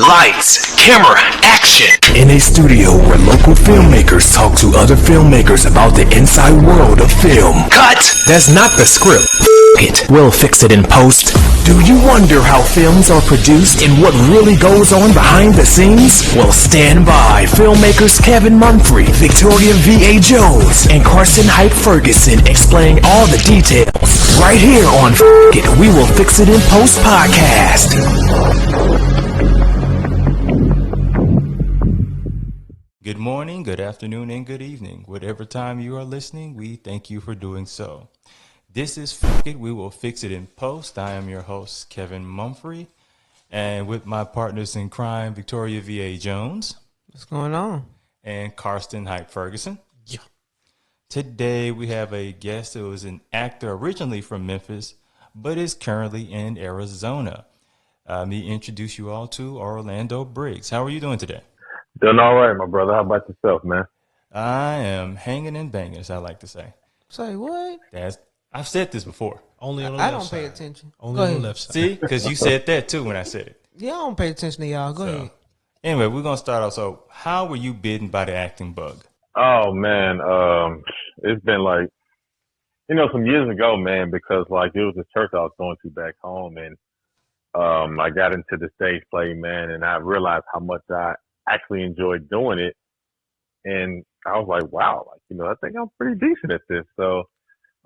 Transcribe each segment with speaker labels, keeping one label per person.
Speaker 1: Lights, camera, action.
Speaker 2: In a studio where local filmmakers talk to other filmmakers about the inside world of film.
Speaker 1: Cut.
Speaker 2: That's not the script. It. We'll fix it in post. Do you wonder how films are produced and what really goes on behind the scenes? Well, stand by. Filmmakers Kevin Mumphrey, Victoria V.A. Jones, and Carson Hype Ferguson explain all the details right here on It. We Will Fix It in Post podcast.
Speaker 3: Good morning, good afternoon, and good evening. Whatever time you are listening, we thank you for doing so. This is It. We Will Fix It in Post. I am your host, Kevin Mumphrey, and with my partners in crime, Victoria V.A. Jones.
Speaker 4: What's going on?
Speaker 3: And Carson Hype Ferguson.
Speaker 4: Yeah.
Speaker 3: Today, we have a guest who is an actor originally from Memphis, but is currently in Arizona. Let me introduce you all to Orlando Briggs. How are you doing today?
Speaker 5: Doing all right, my brother. How about yourself, man?
Speaker 3: I am hanging and banging, as I like to say.
Speaker 4: Say what?
Speaker 3: I've said this before.
Speaker 6: Only on the
Speaker 4: I
Speaker 6: left
Speaker 4: don't
Speaker 6: side.
Speaker 4: pay attention.
Speaker 6: Only on the left side.
Speaker 3: See? Because you said that, too, when I said it.
Speaker 4: Yeah, I don't pay attention to y'all. Go ahead.
Speaker 3: Anyway, we're going to start off. So, how were you bitten by the acting bug?
Speaker 5: Oh, man. It's been like, some years ago, man, because like it was a church I was going to back home, and I got into the stage play, man, and I realized how much I actually enjoyed doing it. And I was like, wow, I think I'm pretty decent at this. So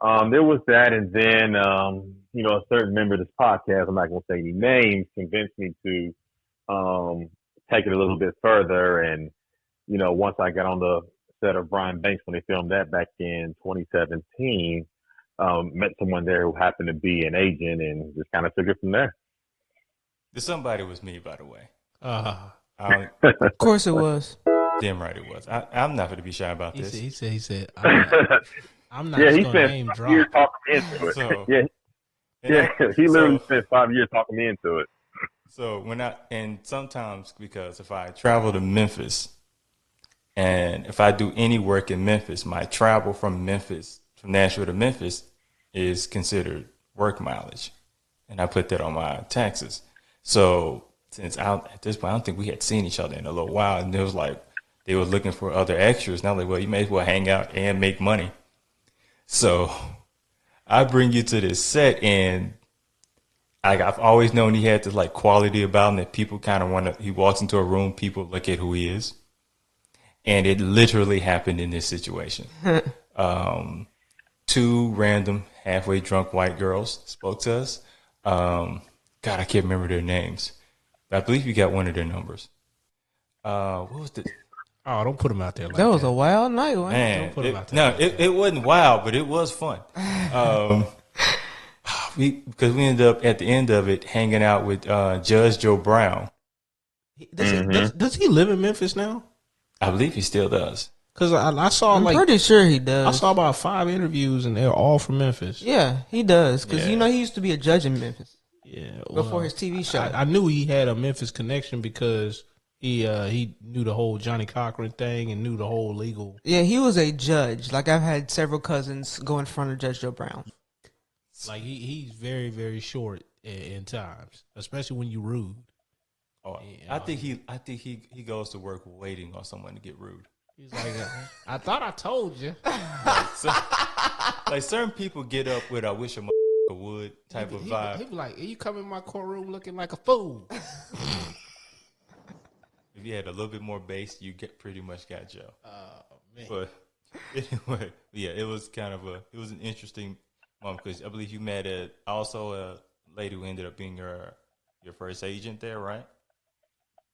Speaker 5: there was that. And then, a certain member of this podcast, I'm not going to say any names, convinced me to take it a little bit further. And, once I got on the set of Brian Banks when they filmed that back in 2017, met someone there who happened to be an agent and just kind of took it from there.
Speaker 3: The somebody was me, by the way.
Speaker 4: Of course it was.
Speaker 3: Damn right it was. I'm not going to be shy about this.
Speaker 6: He said, I'm not just going to name drop.
Speaker 5: Years talking me into it.
Speaker 3: So,
Speaker 5: he literally spent 5 years talking me into it.
Speaker 3: So and sometimes because if I travel to Memphis and if I do any work in Memphis, my travel from Nashville to Memphis is considered work mileage. And I put that on my taxes. So since at this point, I don't think we had seen each other in a little while. And it was like, they were looking for other extras. And I was like, well, you may as well hang out and make money. So I bring you to this set, and I've always known he had this like quality about him that people kind of he walks into a room, people look at who he is. And it literally happened in this situation. Two random halfway drunk white girls spoke to us. God, I can't remember their names. But I believe you got one of their numbers. What was the...
Speaker 6: Oh, don't put him out there like
Speaker 4: That was a wild night, wasn't it?
Speaker 3: Man,
Speaker 6: Don't put him out there.
Speaker 3: it wasn't wild, but it was fun. Because we ended up at the end of it hanging out with Judge Joe Brown.
Speaker 6: Does he live in Memphis now?
Speaker 3: I believe he still does.
Speaker 6: Because I saw
Speaker 4: I'm pretty sure he does.
Speaker 6: I saw about 5 interviews, and they're all from Memphis.
Speaker 4: Yeah, he does. Because,
Speaker 3: Yeah.
Speaker 4: he used to be a judge in Memphis
Speaker 6: Yeah,
Speaker 4: before his TV show.
Speaker 6: I knew he had a Memphis connection because he knew the whole Johnny Cochran thing and knew the whole legal.
Speaker 4: Yeah, he was a judge. Like, I've had several cousins go in front of Judge Joe Brown.
Speaker 6: Like he's very, very short in times, especially when you rude.
Speaker 3: Oh, I think he goes to work waiting on someone to get rude.
Speaker 6: He's like, I thought I told you.
Speaker 3: Like certain people get up with "I wish a would" type of vibe.
Speaker 6: He be like, you come in my courtroom looking like a fool.
Speaker 3: If you had a little bit more bass, you pretty much got Joe.
Speaker 6: Oh man.
Speaker 3: But anyway, yeah, it was an interesting moment because I believe you met also a lady who ended up being your first agent there, right?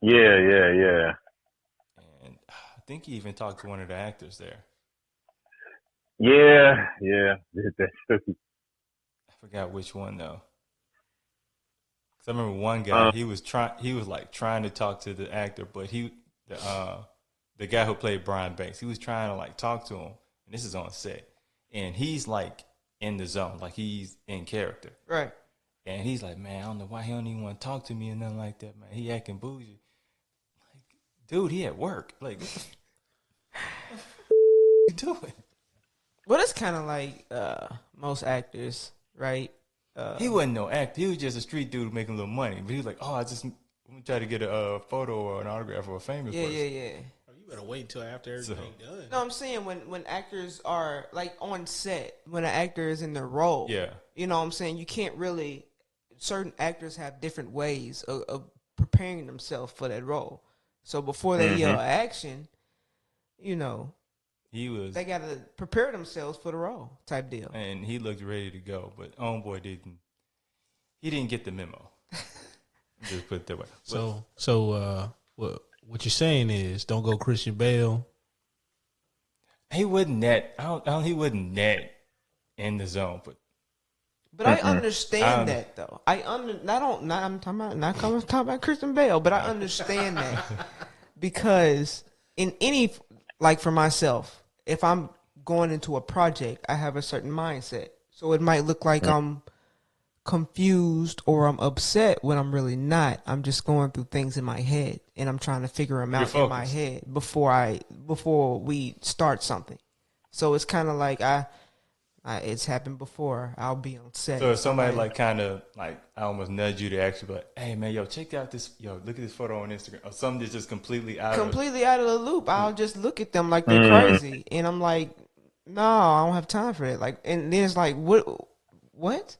Speaker 5: Yeah.
Speaker 3: And I think you even talked to one of the actors there.
Speaker 5: Yeah.
Speaker 3: I forgot which one though. Cause I remember one guy, he was trying to talk to the actor, but the guy who played Brian Banks, he was trying to like talk to him, and this is on set, and he's like in the zone, like he's in character,
Speaker 4: Right.
Speaker 3: and he's like, man, I don't know why he don't even want to talk to me or nothing like that, man. He acting bougie, like, dude, he at work, like, what you doing?
Speaker 4: Well, it's kind of like most actors, right?
Speaker 3: He wasn't no actor. He was just a street dude making a little money. But he was like, oh, we try to get a photo or an autograph or a famous
Speaker 4: Yeah,
Speaker 3: person.
Speaker 4: yeah.
Speaker 6: Oh, you better wait until after everything done.
Speaker 4: No, I'm saying when actors are like on set, when an actor is in their role.
Speaker 3: Yeah.
Speaker 4: You know what I'm saying? You can't really. Certain actors have different ways of preparing themselves for that role. So before they yell action, you know,
Speaker 3: He was,
Speaker 4: they got to prepare themselves for the role type deal.
Speaker 3: and he looked ready to go, but homeboy didn't. He didn't get the memo. Just put it that way.
Speaker 6: So what you're saying is don't go Christian Bale.
Speaker 3: He wasn't that. He wasn't that in the zone,
Speaker 4: But I understand that though. I'm talking about Christian Bale, but I understand that because in any, like for myself, if I'm going into a project, I have a certain mindset. So it might look like I'm confused or I'm upset when I'm really not. I'm just going through things in my head and I'm trying to figure them out in my head before we start something. So it's kind of like it's happened before. I'll be on set.
Speaker 3: So if somebody like kind of like I almost nudge you to actually be like, hey man, yo, check out this, look at this photo on Instagram, or something that's just completely out of
Speaker 4: the loop. I'll just look at them like they're crazy, and I'm like, no, I don't have time for that. Like, and then it's like, what?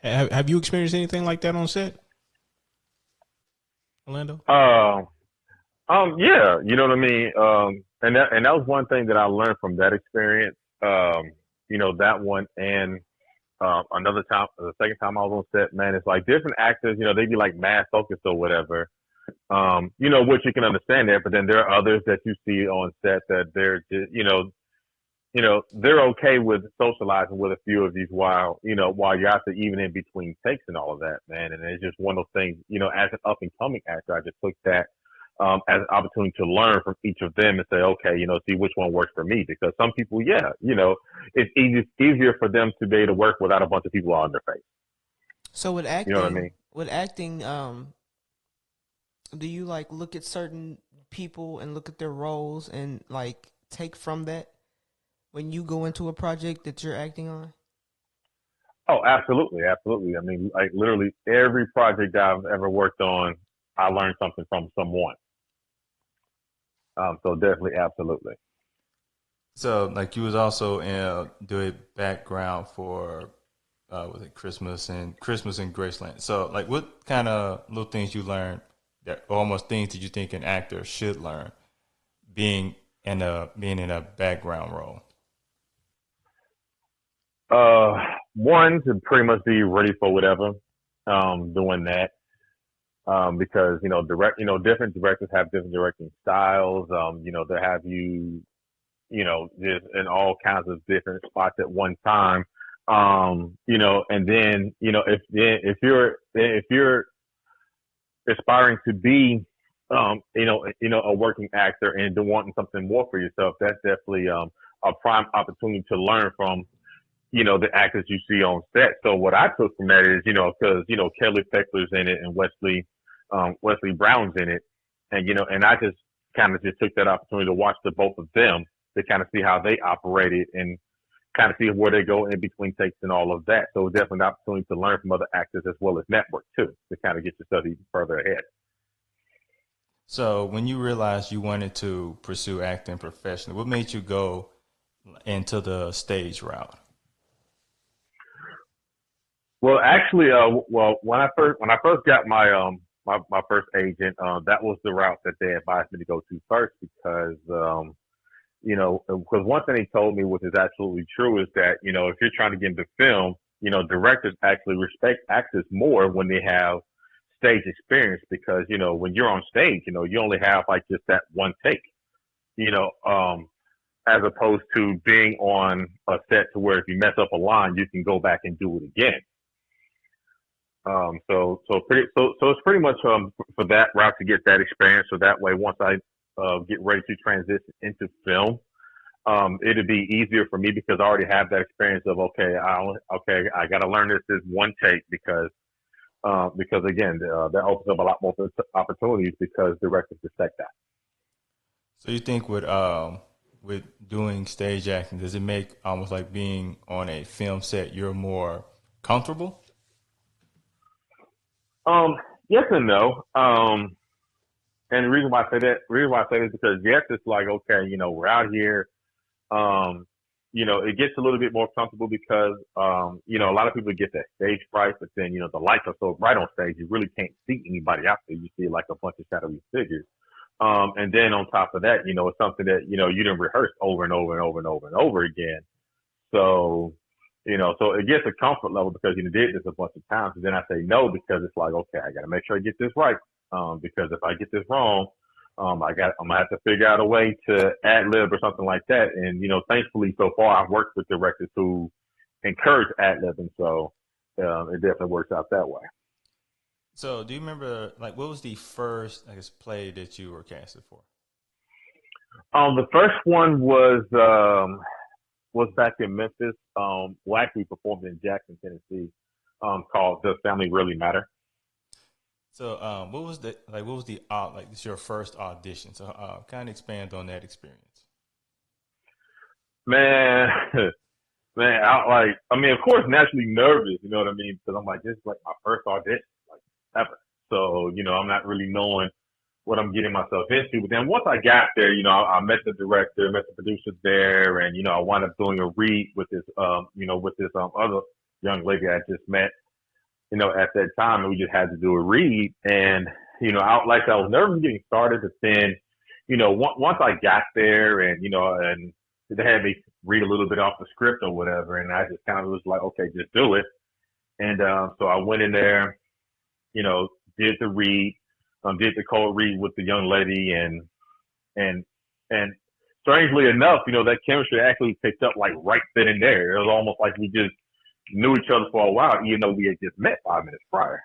Speaker 6: Have you experienced anything like that on set, Orlando?
Speaker 5: Yeah, you know what I mean. And that was one thing that I learned from that experience. You know, that one and another time, the second time I was on set, man, it's like different actors, you know, they be like mad focused or whatever. You know, which you can understand that, but then there are others that you see on set that they're just, you know, they're okay with socializing with a few of these while you're out there, even in between takes and all of that, man. And it's just one of those things, you know, as an up and coming actor, I just took that as an opportunity to learn from each of them and say, okay, you know, see which one works for me. Because some people, yeah, you know, it's easier for them to be able to work without a bunch of people on their face.
Speaker 4: So with acting,
Speaker 5: you know what I mean?
Speaker 4: Do you like look at certain people and look at their roles and like take from that when you go into a project that you're acting on?
Speaker 5: Oh, absolutely, absolutely. I mean, like literally every project I've ever worked on, I learned something from someone. So definitely, absolutely.
Speaker 3: So, like, you was also doing background for was it Christmas and Graceland. So, like, what kind of little things you learned that almost things that you think an actor should learn being in a background role?
Speaker 5: One, to pretty much be ready for whatever, doing that. Because, different directors have different directing styles. They have you, just in all kinds of different spots at one time. And then, if you're aspiring to be, a working actor and wanting something more for yourself, that's definitely, a prime opportunity to learn from, the actors you see on set. So what I took from that is, because, Kelly Fecklers in it and Wesley Brown's in it. And I just kind of just took that opportunity to watch the both of them to kind of see how they operated and kind of see where they go in between takes and all of that. So definitely an opportunity to learn from other actors as well as network too, to kind of get yourself even further ahead.
Speaker 3: So when you realized you wanted to pursue acting professionally, what made you go into the stage route?
Speaker 5: Well, actually, when I first got my my first agent, that was the route that they advised me to go to first because, because one thing they told me, which is absolutely true, is that, if you're trying to get into film, directors actually respect actors more when they have stage experience because, when you're on stage, you only have like just that one take, as opposed to being on a set to where if you mess up a line, you can go back and do it again. So it's pretty much for that route to get that experience. So that way, once I get ready to transition into film, it'd be easier for me because I already have that experience of I got to learn this one take because again that opens up a lot more opportunities because directors respect that.
Speaker 3: So you think with doing stage acting, does it make almost like being on a film set you're more comfortable?
Speaker 5: Yes and no. And the reason why I say that is because yes, it's like okay, we're out here. Um, it gets a little bit more comfortable because a lot of people get that stage fright, but then the lights are so bright on stage, you really can't see anybody out there. You see like a bunch of shadowy figures. And then on top of that, it's something that you didn't rehearse over and over and over and over and over again. So so it gets a comfort level because you did this a bunch of times. And then I say no because it's like, okay, I got to make sure I get this right. Because if I get this wrong, I'm gonna have to figure out a way to ad lib or something like that. And thankfully so far I've worked with directors who encourage ad libbing, so it definitely works out that way.
Speaker 3: So, do you remember like what was the first, I guess, play that you were casted for?
Speaker 5: The first one was back in Memphis. Well, actually performed in Jackson, Tennessee. Called "Does Family Really Matter?"
Speaker 3: So, what was it's your first audition? So, kind of expand on that experience.
Speaker 5: Man, man, of course, naturally nervous. You know what I mean? Because I'm like, this is like my first audition, like ever. So, I'm not really knowing what I'm getting myself into. But then once I got there, I met the director, met the producers there, and I wound up doing a read with this, other young lady I just met, at that time, and we just had to do a read. And I was nervous getting started, but then, once I got there, and and they had me read a little bit off the script or whatever, and I just kind of was like, okay, just do it. And so I went in there, did the read. Did the cold read with the young lady, and strangely enough, that chemistry actually picked up like right then and there. It was almost like we just knew each other for a while, even though we had just met 5 minutes prior.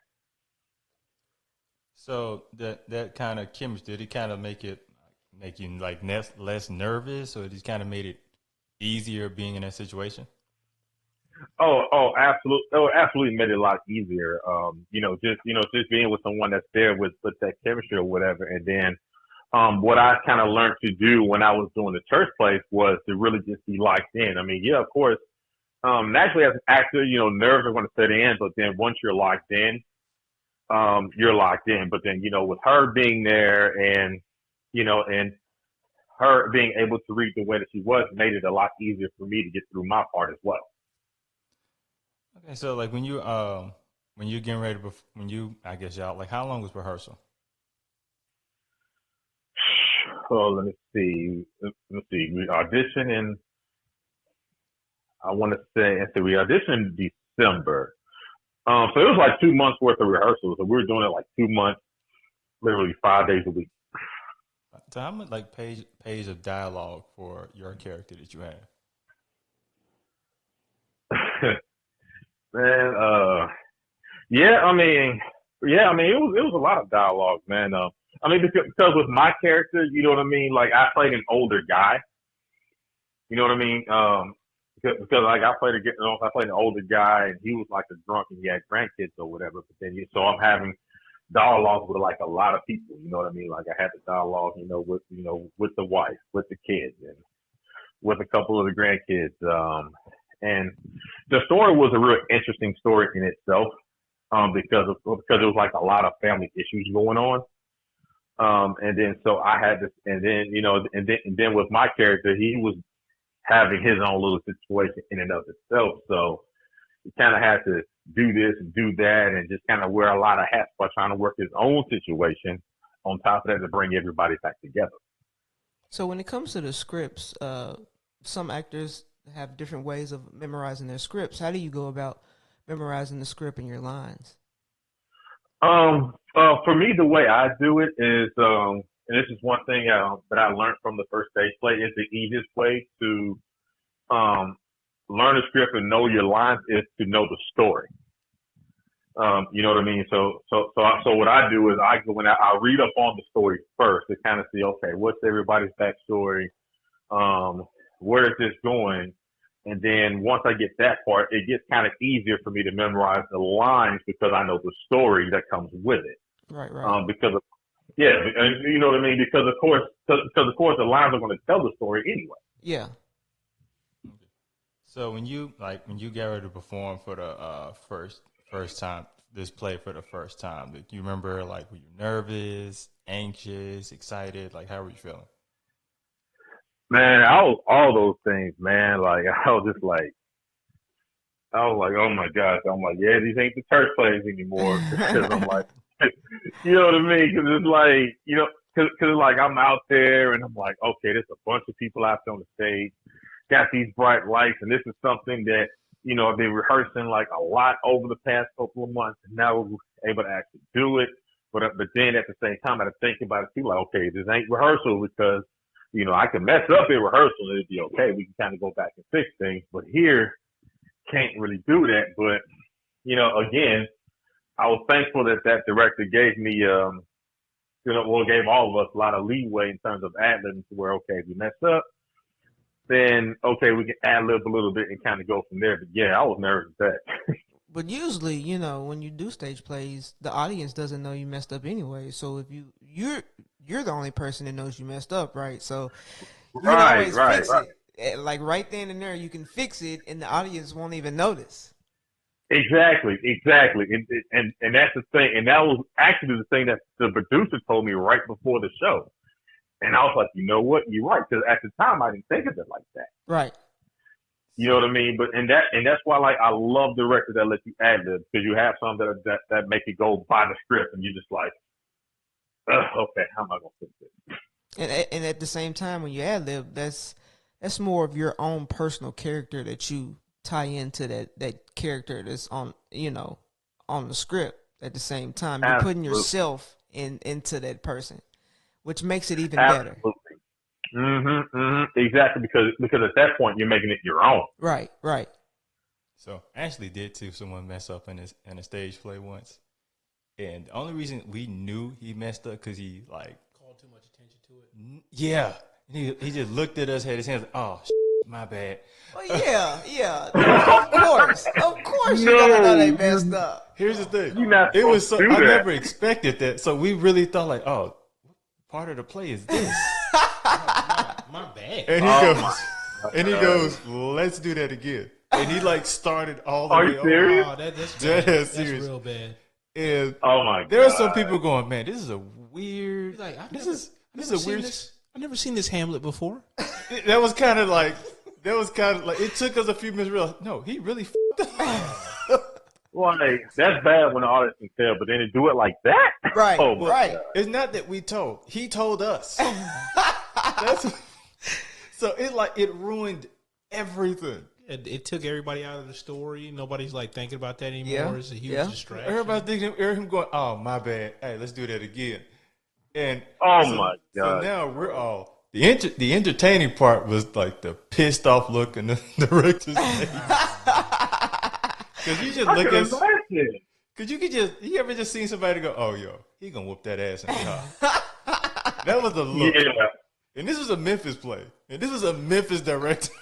Speaker 3: So that kind of chemistry, did it kind of make you like less nervous, or it just kind of made it easier being in that situation?
Speaker 5: Oh, absolutely. Oh, absolutely made it a lot easier. Just being with someone that's there with that chemistry or whatever. And then, what I kind of learned to do when I was doing the church plays was to really just be locked in. I mean, yeah, of course, naturally as an actor, nerves are going to set in, but then once you're locked in, you're locked in. But then, with her being there and her being able to read the way that she was made it a lot easier for me to get through my part as well.
Speaker 3: Okay, so like when you're getting ready to, I guess y'all, like how long was rehearsal?
Speaker 5: Oh, let me see. We auditioned in, I want to say, we auditioned in December. So it was like 2 months worth of rehearsals. So we were doing it like 2 months, literally 5 days a week.
Speaker 3: So how much like page of dialogue for your character that you have?
Speaker 5: Man, it was a lot of dialogue, man. Because with my character, you know what I mean? Like, I played an older guy. You know what I mean? Because like I played an older guy, and he was like a drunk, and he had grandkids or whatever. But then, so I'm having dialogue with like a lot of people. You know what I mean? Like I had the dialogue, with the wife, with the kids, and with a couple of the grandkids. And the story was a real interesting story in itself, because it was like a lot of family issues going on. And then so I had this, and then with my character, he was having his own little situation in and of itself. So he kind of had to do this and do that, and just kind of wear a lot of hats by trying to work his own situation on top of that to bring everybody back together.
Speaker 4: So when it comes to the scripts, some actors have different ways of memorizing their scripts. How do you go about memorizing the script and your lines?
Speaker 5: For me, the way I do it is, and this is one thing that I learned from the first stage play, is the easiest way to learn a script and know your lines is to know the story. You know what I mean? So what I do is I go and I read up on the story first to kind of see, okay, what's everybody's backstory? Where is this going? And then once I get that part, it gets kind of easier for me to memorize the lines because I know the story that comes with it.
Speaker 4: Right.
Speaker 5: Because of, yeah, and you know what I mean? Because of course the lines are going to tell the story anyway.
Speaker 4: Yeah.
Speaker 3: So when you get ready to perform for the first time, this play for the first time? Do you remember, like, were you nervous, anxious, excited? Like, how were you feeling?
Speaker 5: Man, I was all those things, man. Like I was like, oh my gosh. I'm like, yeah, these ain't the church plays anymore. Because I'm like, you know what I mean? Because it's like, because like I'm out there and I'm like, okay, there's a bunch of people out there on the stage, got these bright lights, and this is something that I've been rehearsing like a lot over the past couple of months, and now we're able to actually do it. But then at the same time, I had to think about it too, like, okay, this ain't rehearsal because I can mess up in rehearsal and it'd be okay. We can kind of go back and fix things, but here can't really do that. But again, I was thankful that director gave me gave all of us a lot of leeway in terms of ad-libbing to where, okay, if we mess up, then, okay, we can ad-lib a little bit and kind of go from there. But, yeah, I was nervous at that.
Speaker 4: But usually, when you do stage plays, the audience doesn't know you messed up anyway. So if you're the only person that knows you messed up, right? So you can always fix it. Like right then and there, you can fix it, and the audience won't even notice.
Speaker 5: Exactly. And that's the thing. And that was actually the thing that the producer told me right before the show. And I was like, you know what? You're right. Because at the time, I didn't think of it like that.
Speaker 4: Right.
Speaker 5: You know what I mean? But and that's why, like, I love directors that let you ad lib, because you have some that make it go by the script, and you're just like, okay, how am I gonna fix this?
Speaker 4: And at the same time, when you ad lib, that's more of your own personal character that you tie into that character that's on on the script. At the same time, you're putting yourself into that person, which makes it even better.
Speaker 5: Exactly, because at that point you're making it your own.
Speaker 4: Right.
Speaker 3: So I actually did see someone mess up in a stage play once, and the only reason we knew he messed up because he like
Speaker 6: called too much attention to it.
Speaker 3: Yeah, he just looked at us, had his hands like, oh, my bad.
Speaker 4: Well, yeah. Of course, you gotta know they messed up.
Speaker 3: Here's the thing, it was so I never expected that, so we really thought like, oh, part of the play is this.
Speaker 6: My bad.
Speaker 3: And he goes, let's do that again. And he like started all the way.
Speaker 5: Are you serious?
Speaker 6: Oh, that's
Speaker 3: serious.
Speaker 6: real bad.
Speaker 3: And
Speaker 5: oh my God,
Speaker 3: there are some people going, man, this is a weird.
Speaker 6: Like,
Speaker 3: this is a weird.
Speaker 6: I've never seen this Hamlet before.
Speaker 3: That was kind of like it took us a few minutes to realize, no, he really f***ed up.
Speaker 5: Well, that's bad when the audience can tell, but then to do it like that,
Speaker 4: right?
Speaker 5: Oh my
Speaker 4: right.
Speaker 5: God.
Speaker 3: It's not that we told; he told us. So it ruined everything.
Speaker 6: It took everybody out of the story. Nobody's like thinking about that anymore.
Speaker 4: Yeah.
Speaker 6: It's a huge distraction.
Speaker 3: Everybody thinking, him going, oh, my bad. Hey, let's do that again. And
Speaker 5: my God.
Speaker 3: So now we're all the entertaining part was like the pissed off look in the director's face. Because you just look at, because you ever just seen somebody go, oh, yo, he gonna whoop that ass in the car. That was the look.
Speaker 5: Yeah.
Speaker 3: And this was a Memphis play. And this was a Memphis director.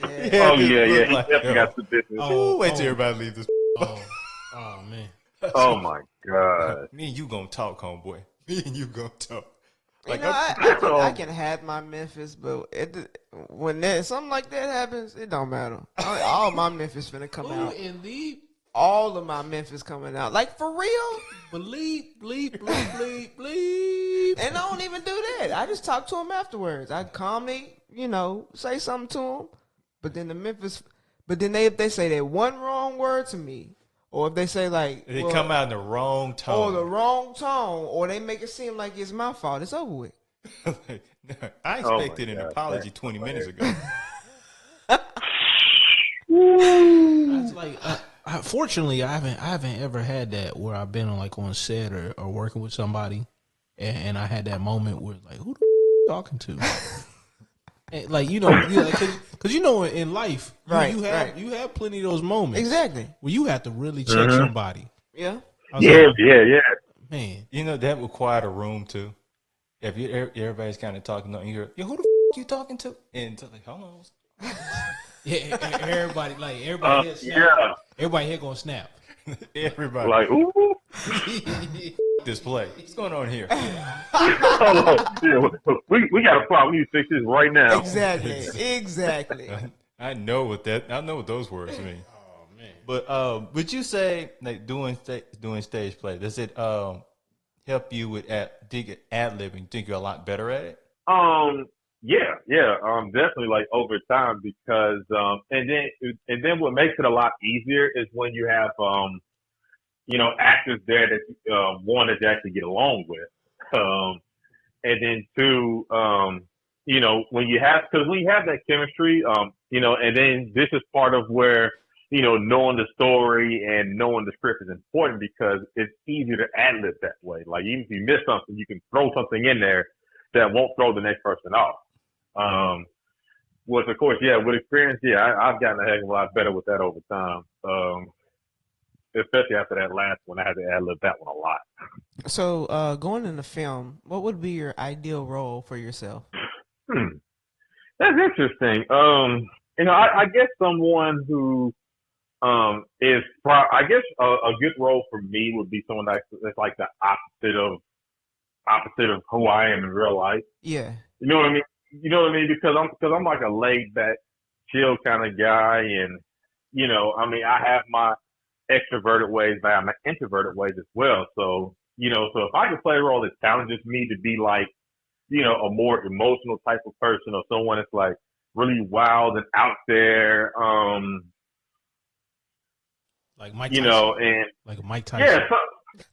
Speaker 5: Yeah. He definitely got the business.
Speaker 3: Wait till everybody leave this.
Speaker 6: Oh man.
Speaker 5: Oh my God.
Speaker 3: Me and you gonna talk, homeboy. Me and you gonna talk.
Speaker 4: Like, I can have my Memphis, but when something like that happens, it don't matter. All my Memphis finna come out.
Speaker 6: And leave.
Speaker 4: All of my Memphis coming out. Like, for real?
Speaker 6: Bleep.
Speaker 4: And I don't even do that. I just talk to him afterwards. I calmly, say something to him. But then if they say that one wrong word to me, or if they say like
Speaker 3: they come out in the wrong tone,
Speaker 4: or they make it seem like it's my fault, it's over with.
Speaker 3: I expected an apology 20 minutes ago.
Speaker 6: It's like, fortunately, I haven't ever had that where I've been on set or working with somebody, and I had that moment where like, who the you talking to? And like because in life, you have plenty of those moments
Speaker 4: exactly
Speaker 6: where you have to really check somebody.
Speaker 4: Yeah.
Speaker 5: Yeah.
Speaker 6: Man,
Speaker 3: that required a room too. If everybody's kind of talking, and you hear, yo, who the you talking to? And like, hold on.
Speaker 6: Yeah, everybody here snap. Everybody here gonna snap.
Speaker 3: Everybody
Speaker 5: like, ooh.
Speaker 3: Display. What's going on here?
Speaker 5: We got a problem. We need to fix this right now.
Speaker 4: Exactly.
Speaker 3: I know what those words mean.
Speaker 6: Oh
Speaker 3: But would you say like doing stage play, does it help you with ad-libbing? Think you're a lot better at it?
Speaker 5: Yeah, definitely like over time because, and then what makes it a lot easier is when you have, actors there that, one that you actually get along with. And then two, when you have that chemistry, and then this is part of where, knowing the story and knowing the script is important because it's easier to ad-lib that way. Like even if you miss something, you can throw something in there that won't throw the next person off. Which of course, with experience, I've gotten a heck of a lot better with that over time. Especially after that last one, I had to ad-lib that one a lot.
Speaker 4: So, going into film, what would be your ideal role for yourself?
Speaker 5: That's interesting. I guess someone who is I guess a good role for me would be someone that's like the opposite of who I am in real life.
Speaker 4: Yeah.
Speaker 5: You know what I mean? Because I'm like a laid back, chill kind of guy, and I have my extroverted ways, but I have my introverted ways as well. So so if I could play a role that challenges me to be like, a more emotional type of person or someone that's like really wild and out there,
Speaker 6: like Mike Tyson.
Speaker 5: and
Speaker 6: like Mike Tyson.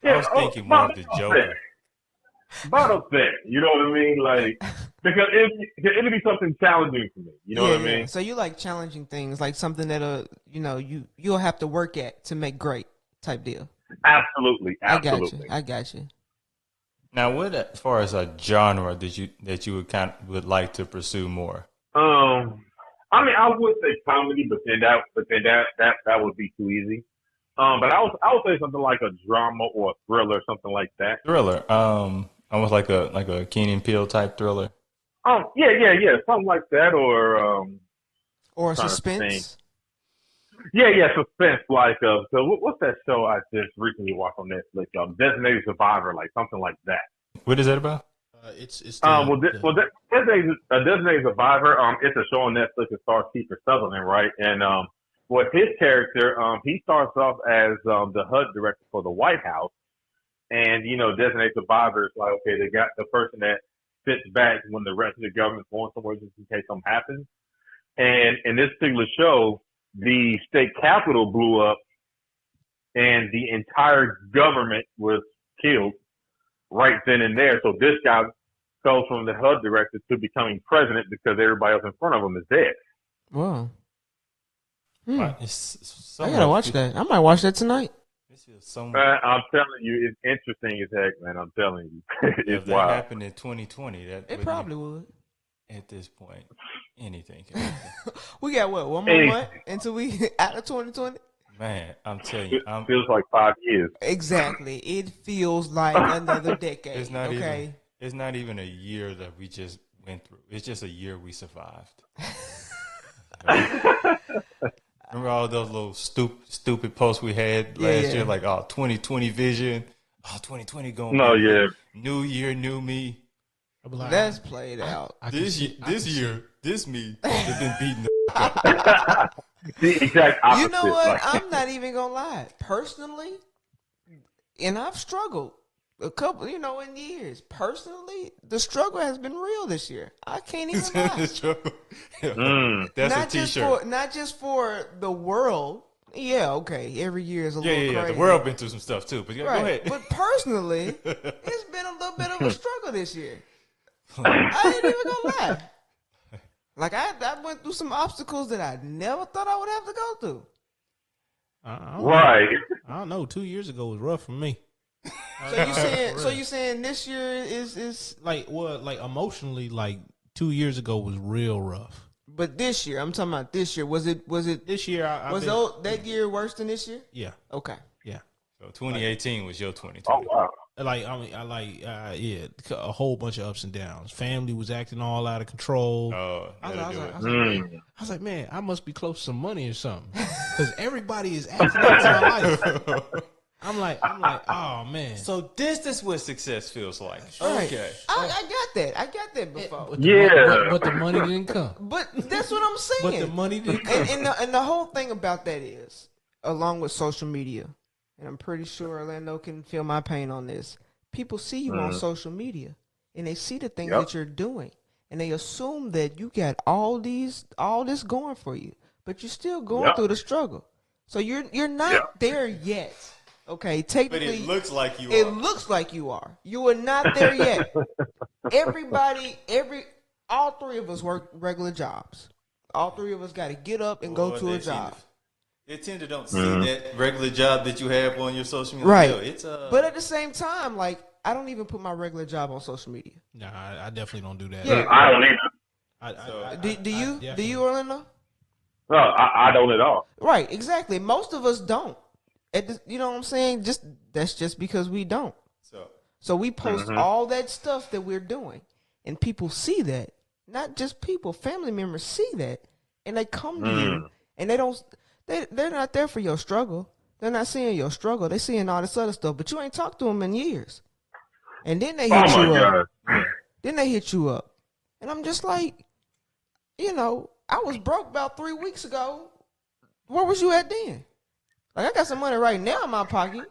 Speaker 3: I was thinking more of the Joker.
Speaker 5: Bottom thing, you know what I mean? Like, because it'll be something challenging for me. You know what I mean?
Speaker 4: So you like challenging things, like something that you'll have to work at to make great type deal.
Speaker 5: Absolutely.
Speaker 4: I got you.
Speaker 3: Now, what as far as a genre that you would like to pursue more?
Speaker 5: I would say comedy, but then that would be too easy. But I would say something like a drama or a thriller, something like that.
Speaker 3: Thriller, almost like a Key and Peele type thriller.
Speaker 5: Yeah, something like that,
Speaker 4: or suspense.
Speaker 5: Yeah, suspense. Like, so what's that show I just recently watched on Netflix? Designated Survivor, like something like that.
Speaker 3: What is that about?
Speaker 6: Designated
Speaker 5: Survivor. It's a show on Netflix that stars Kiefer Sutherland, right? And with his character, he starts off as the HUD director for the White House, and Designated Survivor is like, okay, they got the person that sits back when the rest of the government's going somewhere just in case something happens. And in this particular show, the state capitol blew up, and the entire government was killed right then and there. So this guy goes from the HUD director to becoming president because everybody else in front of him is dead.
Speaker 4: Wow.
Speaker 3: Wow.
Speaker 4: I gotta watch that. I might watch that tonight.
Speaker 5: I'm telling you, it's interesting as heck, man. I'm telling you.
Speaker 3: If that happened in 2020,
Speaker 4: it probably would.
Speaker 3: At this point, anything can happen.
Speaker 4: We got one more month until we out of 2020?
Speaker 3: Man, I'm telling you.
Speaker 5: It feels like 5 years.
Speaker 4: Exactly. It feels like another decade.
Speaker 3: It's not even a year that we just went through. It's just a year we survived. Remember all those little stupid posts we had last year? Like, 2020 vision. 2020 going.
Speaker 5: No, yeah.
Speaker 3: New year, new me.
Speaker 4: That's played out.
Speaker 3: This year, this me has been beating the
Speaker 5: the exact opposite.
Speaker 4: You know what? I'm not even gonna lie. Personally, and I've struggled a couple, in years. Personally, the struggle has been real this year. I can't even lie.
Speaker 3: That's
Speaker 4: not
Speaker 3: a T-shirt.
Speaker 4: Not just for the world. Yeah, okay. Every year is a little crazy.
Speaker 3: The world been through some stuff too. But go ahead.
Speaker 4: But personally, it's been a little bit of a struggle this year. I ain't even gonna lie. Like I went through some obstacles that I never thought I would have to go through.
Speaker 5: Right.
Speaker 6: I don't know. 2 years ago was rough for me.
Speaker 4: So you saying this year is
Speaker 6: like what? Like emotionally, like 2 years ago was real rough.
Speaker 4: But this year, I'm talking about this year. Was it
Speaker 6: this year?
Speaker 4: That year worse than this year?
Speaker 6: Yeah.
Speaker 4: Okay.
Speaker 6: Yeah.
Speaker 3: So 2018 was your 2020.
Speaker 5: Oh wow.
Speaker 6: A whole bunch of ups and downs. Family was acting all out of control.
Speaker 4: I
Speaker 6: was like, man, I must be close to some money or something, because everybody is acting out my life. I'm like, oh man.
Speaker 3: So this is what success feels like.
Speaker 4: Right.
Speaker 3: Okay.
Speaker 4: I got that before.
Speaker 6: But the money didn't come.
Speaker 4: But that's what I'm saying.
Speaker 6: But the money didn't come.
Speaker 4: And the whole thing about that is, along with social media, and I'm pretty sure Orlando can feel my pain on this. People see you on social media, and they see the things that you're doing, and they assume that you got all this going for you, but you're still going through the struggle. So you're not there yet. Okay, technically,
Speaker 3: but it looks like you are.
Speaker 4: It looks like you are. You are not there yet. All three of us work regular jobs. All three of us got to get up and go to a job.
Speaker 3: They tend to don't see that regular job that you have on your social media.
Speaker 4: Right.
Speaker 3: It's
Speaker 4: but at the same time, like, I don't even put my regular job on social media.
Speaker 6: Nah, I definitely don't do that.
Speaker 4: Yeah.
Speaker 5: I don't either.
Speaker 4: Do you, Orlando?
Speaker 5: No, I don't at all.
Speaker 4: Right, exactly. Most of us don't. You know what I'm saying? That's just because we don't. So we post all that stuff that we're doing, and people see that. Not just people, family members see that, and they come to you, and they don't. They're not there for your struggle. They're not seeing your struggle. They're seeing all this other stuff, but you ain't talked to them in years. And then they hit you up. Then they hit you up, and I'm just like, I was broke about 3 weeks ago. Where was you at then? Like, I got some money right now in my pocket,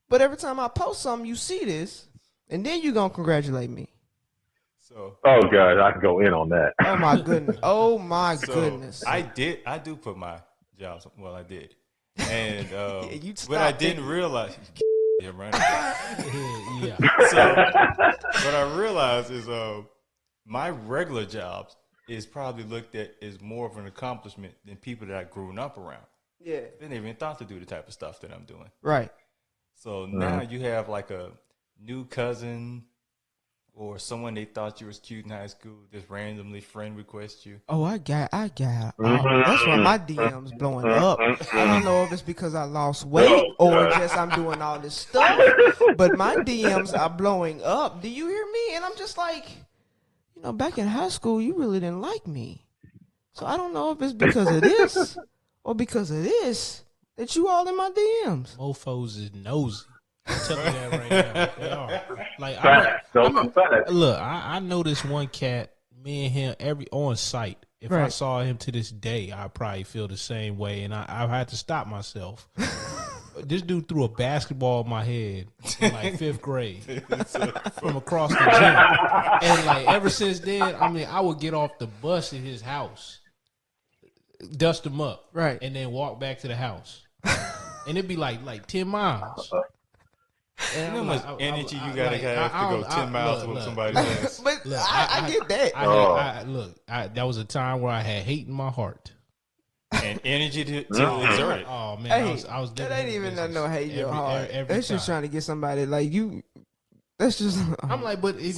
Speaker 4: but every time I post something, you see this, and then you gonna congratulate me.
Speaker 5: Oh God, I can go in on that.
Speaker 4: Oh my goodness. Oh my goodness.
Speaker 3: I do put my jobs. Well, I did, and
Speaker 4: but
Speaker 3: I didn't realize. Yeah, right.
Speaker 6: Yeah.
Speaker 3: So what I realized is my regular jobs is probably looked at as more of an accomplishment than people that I grew up around.
Speaker 4: Yeah.
Speaker 3: They never even thought to do the type of stuff that I'm doing.
Speaker 4: Right.
Speaker 3: So now you have like a new cousin or someone they thought you was cute in high school just randomly friend request you.
Speaker 4: Oh, I got. That's why my DM's blowing up. I don't know if it's because I lost weight or just I'm doing all this stuff, but my DMs are blowing up. Do you hear me? And I'm just like, back in high school, you really didn't like me. So I don't know if it's because of this or because of this that you all in my DMs.
Speaker 6: Mofos is nosy. I'm telling you that right now. They are. Look, I know this one cat, me and him, on site. If I saw him to this day, I'd probably feel the same way, and I had to stop myself. This dude threw a basketball at my head in like 5th grade from across the gym. And like ever since then, I would get off the bus at his house, dust him up, and then walk back to the house. And it'd be like 10 miles.
Speaker 3: You know how much energy you gotta have to go 10 miles with somebody's ass.
Speaker 4: But I get that.
Speaker 6: That was a time where I had hate in my heart.
Speaker 3: And energy to exert it.
Speaker 6: Oh man,
Speaker 4: Hey,
Speaker 6: I was
Speaker 4: that ain't even no hate in your heart.
Speaker 6: every
Speaker 4: That's just
Speaker 6: time.
Speaker 4: trying to get somebody like you. That's just.
Speaker 6: I'm like, but if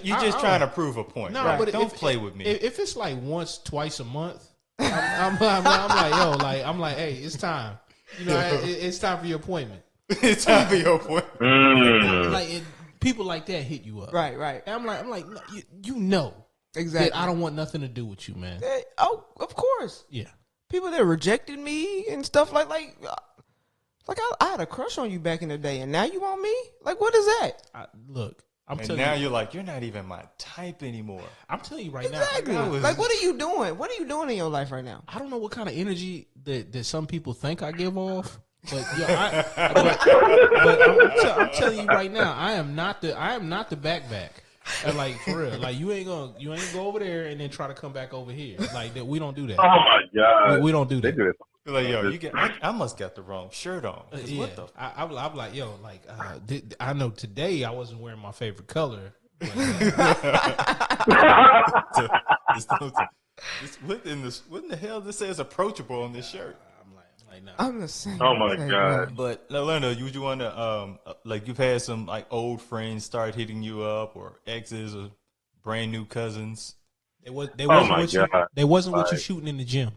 Speaker 3: you just trying to prove a point.
Speaker 6: No,
Speaker 3: right?
Speaker 6: but
Speaker 3: don't play with me.
Speaker 6: If it's like once, twice a month, I'm like, yo, I'm like, hey, it's time. It's time for your appointment.
Speaker 3: It's time for your appointment.
Speaker 6: Like people like that hit you up,
Speaker 4: right.
Speaker 6: And I'm like, no, you know,
Speaker 4: exactly.
Speaker 6: that I don't want nothing to do with you, man.
Speaker 4: Oh, of course.
Speaker 6: Yeah.
Speaker 4: People that rejected me and stuff like I had a crush on you back in the day, and now you want me? Like, what is that?
Speaker 6: Look, I'm
Speaker 3: and
Speaker 6: telling
Speaker 3: now
Speaker 6: you,
Speaker 3: you're like, you're not even my type anymore.
Speaker 6: I'm telling you right
Speaker 4: exactly.
Speaker 6: now.
Speaker 4: Like, what are you doing? What are you doing in your life right now?
Speaker 6: I don't know what kind of energy that some people think I give off, but I'm telling you right now, I am not the back. And like for real, like you ain't gonna go over there and then try to come back over here. Like that, we don't do that.
Speaker 5: Oh my God,
Speaker 6: we don't do that.
Speaker 5: They do it.
Speaker 3: You're like, yo, I must got the wrong shirt on.
Speaker 6: Yeah.
Speaker 3: What the?
Speaker 6: I'm like, yo, like I know today I wasn't wearing my favorite color. But,
Speaker 3: what in the hell this says approachable on this shirt?
Speaker 6: I'm like, no.
Speaker 4: I'm the same.
Speaker 5: Oh my God.
Speaker 3: But Orlando, you want to like you've had some like old friends start hitting you up or exes or brand new cousins.
Speaker 6: They wasn't what you shooting in the gym.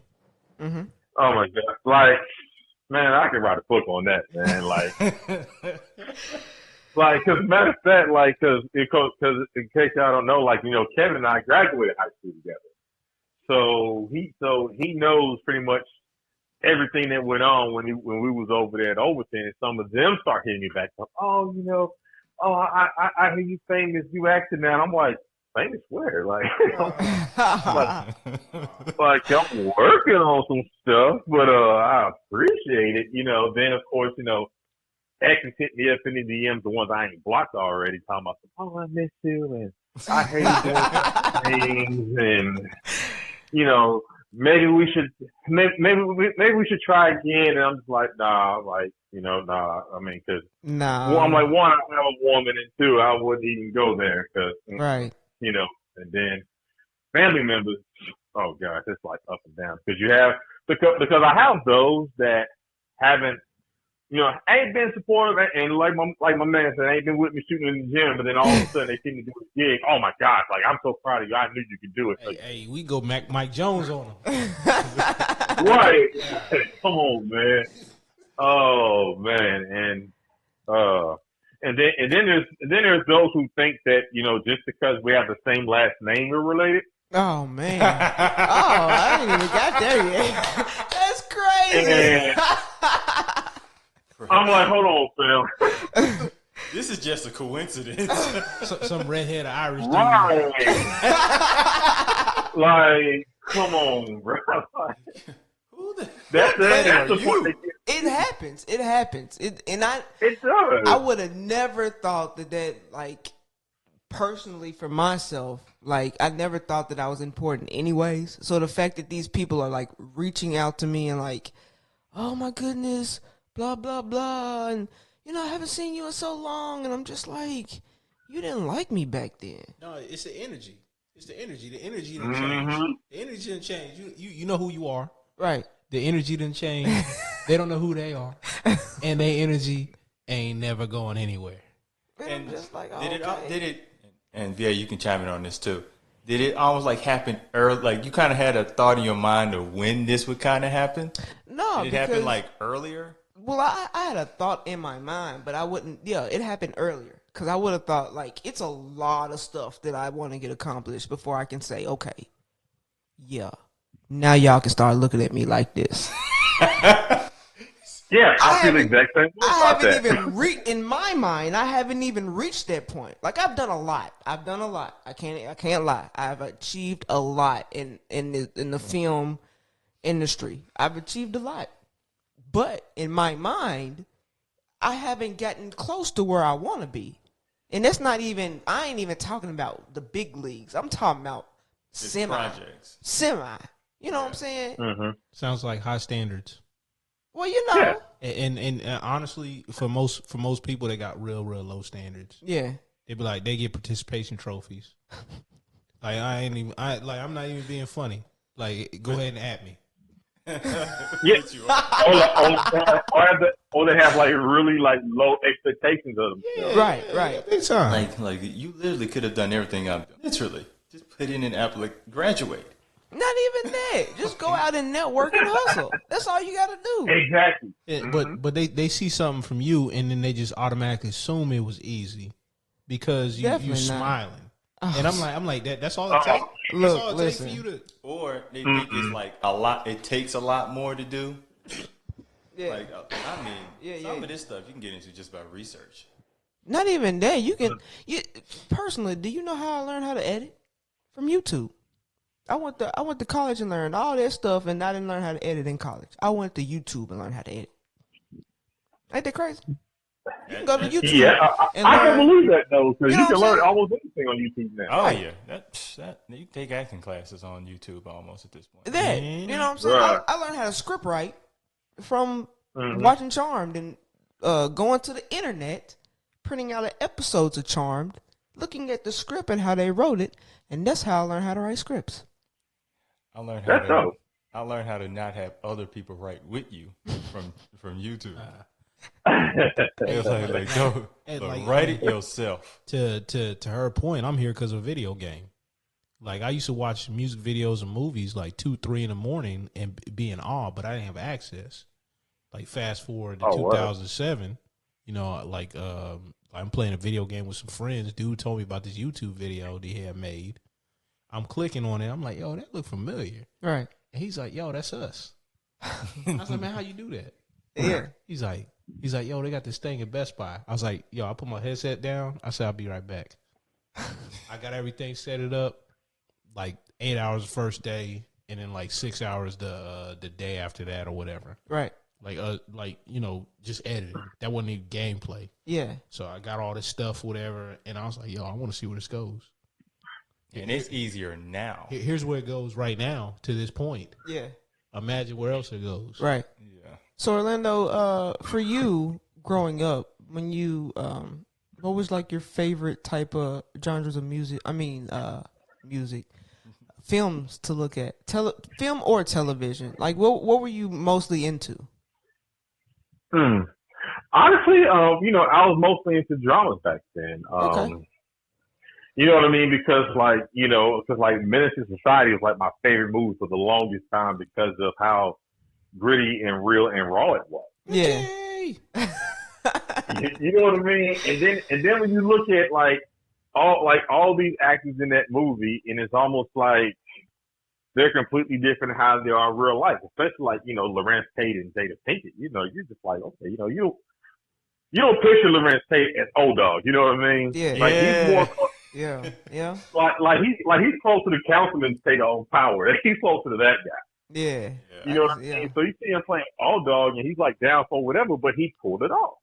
Speaker 4: Mm-hmm.
Speaker 5: Oh my God. Like, man, I could write a book on that, man. Like, cause matter of fact, like, cause in case y'all don't know, like, Kevin and I graduated high school together. So he knows pretty much everything that went on when we was over there at Overton, and some of them start hitting me back up. Oh, I hear you famous, you acting now. And I'm like, famous where? Like, like I'm working on some stuff, but I appreciate it. Then of course, exes hit me up in the DMs, the ones I ain't blocked already, talking about, oh, I miss you, and I hate doing things, and maybe we should try again. And I'm just like, nah, nah. I mean, because
Speaker 4: nah.
Speaker 5: I'm like, one, I have a woman, and two, I wouldn't even go there because
Speaker 4: right.
Speaker 5: And then family members. Oh gosh, it's like up and down because you have because I have those that haven't. Ain't been supportive, and like my man said, ain't been with me shooting in the gym, but then all of a sudden they see me do a gig. Oh my gosh, like I'm so proud of you. I knew you could do it.
Speaker 6: Hey, we go Mike Jones on him.
Speaker 5: Right. Come on, man. Oh man, and then there's those who think that just because we have the same last name we're related.
Speaker 4: Oh man. Oh, I ain't even got there yet. That's crazy.
Speaker 5: I'm like, hold on, Phil.
Speaker 3: This is just a coincidence.
Speaker 6: Some redhead Irish dude.
Speaker 5: Right. Like, come on, bro. That's the point.
Speaker 4: It happens. It happens. It does. I would have never thought that like personally for myself, like I never thought that I was important anyways. So the fact that these people are like reaching out to me and like, oh my goodness, blah blah blah, and I haven't seen you in so long, and I'm just like, you didn't like me back then.
Speaker 6: No, it's the energy. It's the energy. The energy didn't change. The energy didn't change. You know who you are.
Speaker 4: Right.
Speaker 6: The energy didn't change. They don't know who they are, and their energy ain't never going anywhere.
Speaker 4: And I'm just like, oh,
Speaker 3: did it? And yeah, you can chime in on this too. Did it almost like happen early? Like you kind of had a thought in your mind of when this would kind of happen?
Speaker 4: No,
Speaker 3: did it happen like earlier?
Speaker 4: Well, I had a thought in my mind, but I wouldn't. Yeah, it happened earlier because I would have thought like it's a lot of stuff that I want to get accomplished before I can say, okay, yeah, now y'all can start looking at me like this.
Speaker 5: Yeah, I feel the exact same way about that.
Speaker 4: In my mind, I haven't even reached that point. Like I've done a lot. I can't lie. I've achieved a lot in the film industry. I've achieved a lot. But in my mind, I haven't gotten close to where I want to be. And that's not even, I ain't even talking about the big leagues. I'm talking about
Speaker 3: projects.
Speaker 4: Semi. You know what I'm saying?
Speaker 5: Mm-hmm.
Speaker 6: Sounds like high standards.
Speaker 4: Well, you know.
Speaker 6: Yeah. And honestly, for most people, they got real low standards.
Speaker 4: Yeah.
Speaker 6: They be like, they get participation trophies. Like I'm not even being funny. Like, go ahead and at me.
Speaker 5: Yeah. or they have like really like low expectations of themselves.
Speaker 4: Right.
Speaker 6: Big time.
Speaker 3: Like you literally could have done everything up. Literally, just put in an app, like graduate.
Speaker 4: Not even that. Just go out and network and hustle. That's all you got to do.
Speaker 5: Exactly.
Speaker 6: Yeah, but they see something from you and then they just automatically assume it was easy because you're smiling. And I'm like that's all it takes.
Speaker 4: Look,
Speaker 6: that's all it
Speaker 4: listen.
Speaker 6: takes for you to.
Speaker 3: Or they think it's like a lot. It takes a lot more to do.
Speaker 4: Yeah.
Speaker 3: Like I mean, some of this stuff you can get into just by research.
Speaker 4: Not even that. You personally. Do you know how I learned how to edit? From YouTube. I went to college and learned all that stuff, and I didn't learn how to edit in college. I went to YouTube and learned how to edit. Ain't that crazy? You can go to YouTube.
Speaker 5: Yeah, I can believe that though, because you can learn almost anything on YouTube now.
Speaker 3: Oh yeah, that you can take acting classes on YouTube almost at this point.
Speaker 4: That you know what I'm saying?
Speaker 5: Right.
Speaker 4: I learned how to script write from watching Charmed and going to the internet, printing out episodes of Charmed, looking at the script and how they wrote it, and that's how I learned how to write scripts.
Speaker 3: I learned how to not have other people write with you from YouTube. It's like go write it yourself.
Speaker 6: To her point, I'm here because of a video game. Like I used to watch music videos and movies like 2-3 in the morning and be in awe, but I didn't have access. Like fast forward to 2007, like I'm playing a video game with some friends. Dude told me about this YouTube video they had made. I'm clicking on it. I'm like, yo, that look familiar.
Speaker 4: Right.
Speaker 6: And he's like, yo, that's us. I was like, man, how you do that?
Speaker 4: Yeah.
Speaker 6: He's like, yo, they got this thing at Best Buy. I was like, yo, I put my headset down. I said, I'll be right back. I got everything set it up, like 8 hours the first day, and then like 6 hours the day after that or whatever.
Speaker 4: Right.
Speaker 6: Like just editing. That wasn't even gameplay.
Speaker 4: Yeah.
Speaker 6: So I got all this stuff, whatever, and I was like, yo, I want to see where this goes.
Speaker 3: And it's easier now.
Speaker 6: Here's where it goes right now to this point.
Speaker 4: Yeah.
Speaker 6: Imagine where else it goes.
Speaker 4: Right.
Speaker 3: Yeah.
Speaker 4: So Orlando, for you growing up, when you what was like your favorite type of genres of music? I mean, music, films to look at, film or television. Like, what were you mostly into?
Speaker 5: Honestly, I was mostly into dramas back then.
Speaker 4: Okay.
Speaker 5: You know what I mean? Because Menace to Society was like my favorite movie for the longest time because of how gritty and real and raw it was.
Speaker 4: Yeah.
Speaker 5: You know what I mean? And then when you look at all these actors in that movie, and it's almost like they're completely different how they are in real life, especially Lawrence Tate and Jada Pinkett. You're just like, okay, you don't picture Lawrence Tate as old dog. You know what I mean?
Speaker 4: Yeah.
Speaker 5: He's more.
Speaker 4: Yeah. Yeah.
Speaker 5: He's closer to Councilman Tate on Power. He's closer to that guy.
Speaker 4: Yeah.
Speaker 5: You know what I mean? So you see him playing old dog, and he's like down for whatever, but he pulled it off.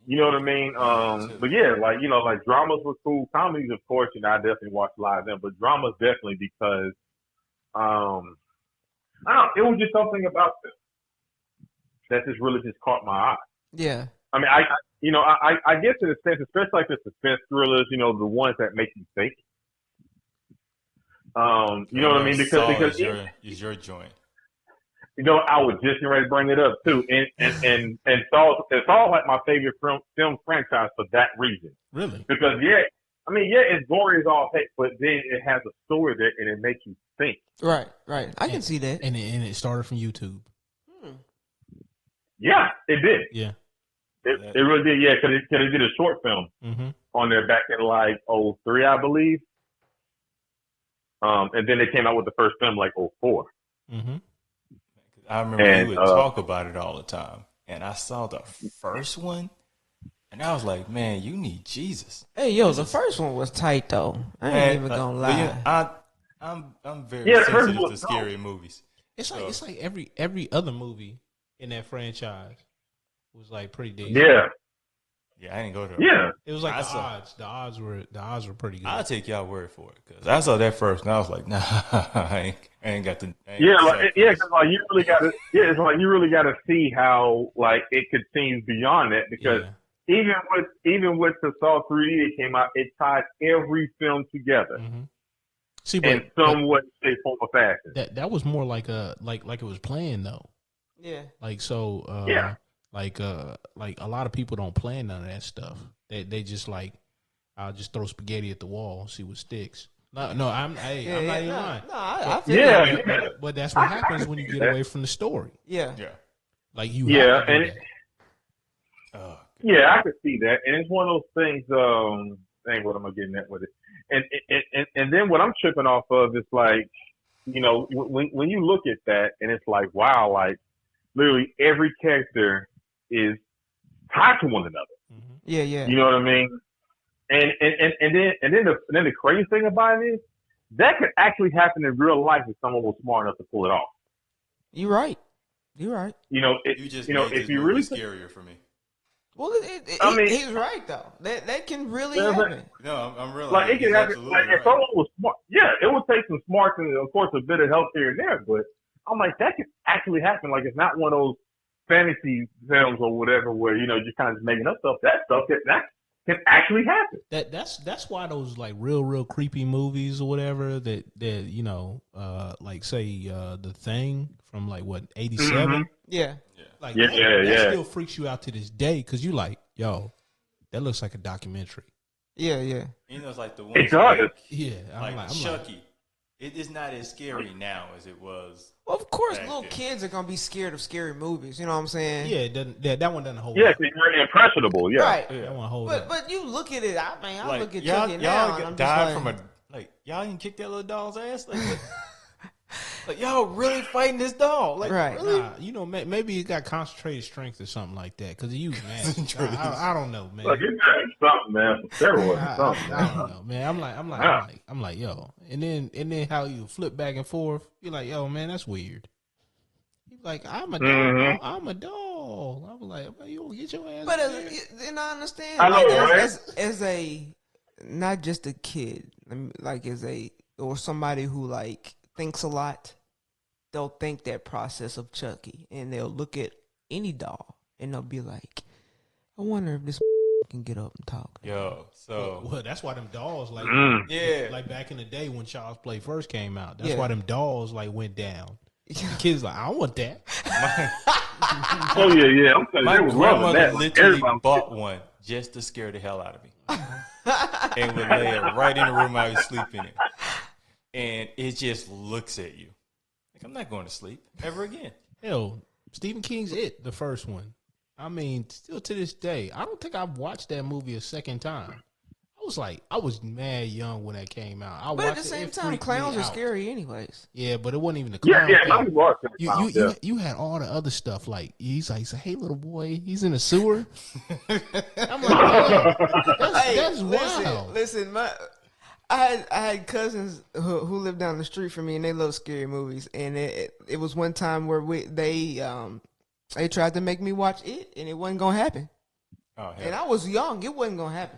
Speaker 5: You know what I mean? But yeah, like dramas were cool. Comedies, of course, I definitely watch a lot of them, but dramas definitely because, I don't know, it was just something about them that just really just caught my eye.
Speaker 4: Yeah.
Speaker 5: I mean, I guess in a sense, especially like the suspense thrillers, the ones that make you think. You know what I mean? Because
Speaker 3: is your joint.
Speaker 5: I was just ready to bring it up too, and Saw like my favorite film franchise for that reason.
Speaker 6: Really?
Speaker 5: Because it's gory as all heck, but then it has a story there and it makes you think.
Speaker 4: Right. I can see that.
Speaker 6: And it started from YouTube.
Speaker 5: Yeah, it did.
Speaker 6: Yeah.
Speaker 5: It really did. Yeah, because it did a short film on there back in like 2003, I believe. And then they came out with the first film like 2004.
Speaker 6: Mm-hmm.
Speaker 3: I remember we would talk about it all the time. And I saw the first one, and I was like, man, you need Jesus.
Speaker 4: Hey, the first one was tight, though. I ain't even going to lie.
Speaker 3: I'm very sensitive to scary movies.
Speaker 6: It's like every other movie in that franchise was like pretty decent.
Speaker 5: Yeah.
Speaker 3: Yeah, I didn't go to.
Speaker 5: Yeah,
Speaker 6: it was like the odds. The odds were pretty good.
Speaker 3: I'll take y'all word for it because I saw that first and I was like, nah, I ain't got to.
Speaker 5: Because you really got to. Yeah, it's like you really got to see how like it continues beyond that because even with the Saw 3D that came out, it tied every film together.
Speaker 6: Mm-hmm. See,
Speaker 5: in somewhat shape, form, or fashion.
Speaker 6: That was more like it was planned though.
Speaker 4: Yeah.
Speaker 6: Like so. Like a lot of people don't plan none of that stuff. They just like, I'll just throw spaghetti at the wall, see what sticks. I'm not even lying.
Speaker 4: No, I feel that.
Speaker 6: But that's what happens when you get away from the story.
Speaker 4: Yeah.
Speaker 6: Like you. Have to do that.
Speaker 5: Yeah, I could see that, and it's one of those things. Dang, what am I getting at with it? And then what I'm tripping off of is like, when you look at that, and it's like, wow, like literally every character is tied to one another.
Speaker 6: Mm-hmm.
Speaker 4: Yeah.
Speaker 5: You know what I mean? And then the crazy thing about it is that could actually happen in real life if someone was smart enough to pull it off.
Speaker 4: You're right.
Speaker 5: You just
Speaker 3: made
Speaker 5: if you really
Speaker 3: scarier for me.
Speaker 4: Well, he's right though. That can really happen.
Speaker 3: No, I'm realizing
Speaker 5: like it can happen. Like if someone was smart, it would take some smarts and of course a bit of help here and there. But I'm like that can actually happen. Like it's not one of those fantasy films or whatever where you're kind of just making up stuff. That stuff that can actually happen.
Speaker 6: That's why those like real creepy movies or whatever that like say The Thing from like what 87.
Speaker 5: Mm-hmm.
Speaker 4: Yeah.
Speaker 6: Like that still freaks you out to this day because you like, yo, that looks like a documentary.
Speaker 4: Yeah.
Speaker 3: It's like the one.
Speaker 5: It does.
Speaker 6: I'm
Speaker 3: Chucky. It is not as scary now as it was.
Speaker 4: Well, of course, little kids are gonna be scared of scary movies. You know what I'm saying?
Speaker 6: Yeah, it doesn't. That one doesn't hold.
Speaker 5: Yeah,
Speaker 6: up.
Speaker 5: because you're impressionable. Yeah,
Speaker 4: right.
Speaker 6: That one hold up.
Speaker 4: But you look at it. I look at
Speaker 3: y'all,
Speaker 4: Chucky now.
Speaker 3: Y'all
Speaker 4: and
Speaker 3: died
Speaker 4: I'm
Speaker 3: from y'all didn't kick that little dog's ass. Like, Like, y'all really fighting this dog? Like,
Speaker 4: Right.
Speaker 3: really?
Speaker 6: Nah, you know, maybe he got concentrated strength or something like that because he used magic. I don't know, man.
Speaker 5: Like it's something, man. Some steroids or something,
Speaker 6: I
Speaker 5: man.
Speaker 6: don't know, man. I'm like, yo, and then how you flip back and forth? You're like, yo, man, that's weird. He's like, I'm a dog.
Speaker 5: Mm-hmm.
Speaker 6: I'm a dog. I was like, man, you don't get your ass.
Speaker 4: But
Speaker 6: there.
Speaker 4: and I understand,
Speaker 5: I know,
Speaker 4: like
Speaker 5: right?
Speaker 4: as a not just a kid, like as a or somebody who like thinks a lot, they'll think that process of Chucky, and they'll look at any doll, and they'll be like, I wonder if this can get up and talk.
Speaker 3: Yo, so
Speaker 6: Well, that's why them dolls like
Speaker 3: yeah,
Speaker 6: like back in the day when Child's Play first came out. That's
Speaker 4: Yeah.
Speaker 6: why them dolls like went down. The kids like, I don't want that.
Speaker 5: Oh yeah. I'm telling you,
Speaker 3: my
Speaker 5: they was loving
Speaker 3: grandmother
Speaker 5: that.
Speaker 3: literally
Speaker 5: Everybody-
Speaker 3: bought one just to scare the hell out of me, and would lay it right in the room I was sleeping in, and it just looks at you like I'm not going to sleep ever again.
Speaker 6: Hell, Stephen King's It, the first one. I mean, still to this day, I don't think I've watched that movie a second time. I was mad young when that came out.
Speaker 4: But at the same time, clowns are scary anyways.
Speaker 6: Yeah, but it wasn't even the
Speaker 5: Yeah,
Speaker 6: clown.
Speaker 5: yeah. I'm watching.
Speaker 6: You had all the other stuff like he's like, hey little boy, he's in the sewer. I'm like, that's wild.
Speaker 4: Listen, I had cousins who lived down the street from me, and they love scary movies. And it was one time where they tried to make me watch it, and it wasn't gonna happen.
Speaker 3: Oh, hell.
Speaker 4: And I was young; it wasn't gonna happen.